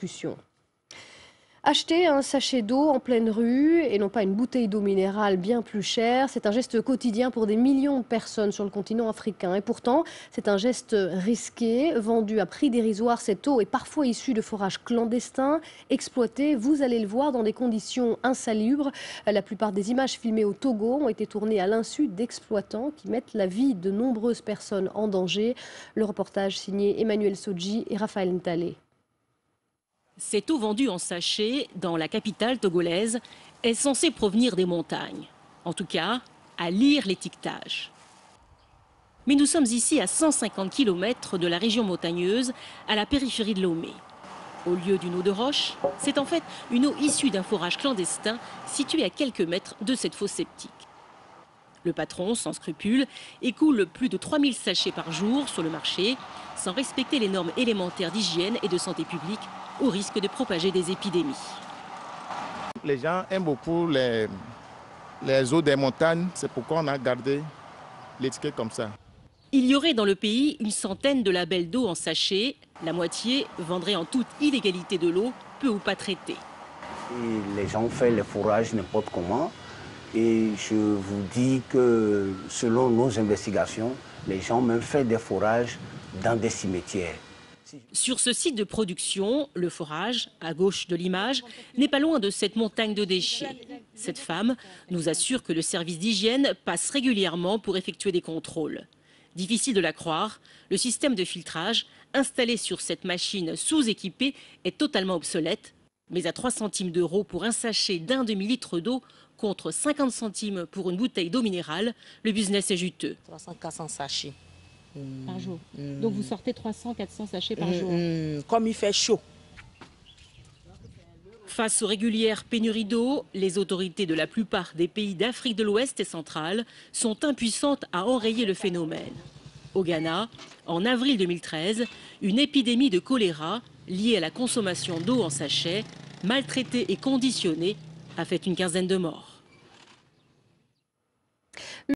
discussion. Acheter un sachet d'eau en pleine rue et non pas une bouteille d'eau minérale bien plus chère, c'est un geste quotidien pour des millions de personnes sur le continent africain. Et pourtant, c'est un geste risqué, vendu à prix dérisoire. Cette eau est parfois issue de forages clandestins, exploités, vous allez le voir, dans des conditions insalubres. La plupart des images filmées au Togo ont été tournées à l'insu d'exploitants qui mettent la vie de nombreuses personnes en danger. Le reportage signé Emmanuel Sodji et Raphaël Ntalé. Cette eau vendue en sachet dans la capitale togolaise est censée provenir des montagnes. En tout cas, à lire l'étiquetage. Mais nous sommes ici à 150 km de la région montagneuse, à la périphérie de Lomé. Au lieu d'une eau de roche, c'est en fait une eau issue d'un forage clandestin situé à quelques mètres de cette fosse septique. Le patron, sans scrupule, écoule plus de 3000 sachets par jour sur le marché, sans respecter les normes élémentaires d'hygiène et de santé publique, au risque de propager des épidémies. Les gens aiment beaucoup les eaux des montagnes, c'est pourquoi on a gardé l'étiquette comme ça. Il y aurait dans le pays une centaine de labels d'eau en sachet. La moitié vendrait en toute illégalité de l'eau, peu ou pas traitée. Et les gens font le forage n'importe comment. Et je vous dis que selon nos investigations, les gens même font des forages dans des cimetières. Sur ce site de production, le forage, à gauche de l'image, n'est pas loin de cette montagne de déchets. Cette femme nous assure que le service d'hygiène passe régulièrement pour effectuer des contrôles. Difficile de la croire, le système de filtrage installé sur cette machine sous-équipée est totalement obsolète. Mais à 3 centimes d'euros pour un sachet d'un demi-litre d'eau, contre 50 centimes pour une bouteille d'eau minérale, le business est juteux. 300-400 sachets. Par jour. Donc vous sortez 300-400 sachets par jour. Comme il fait chaud. Face aux régulières pénuries d'eau, les autorités de la plupart des pays d'Afrique de l'Ouest et centrale sont impuissantes à enrayer le phénomène. Au Ghana, en avril 2013, une épidémie de choléra liée à la consommation d'eau en sachet, maltraitée et conditionnée, a fait une quinzaine de morts.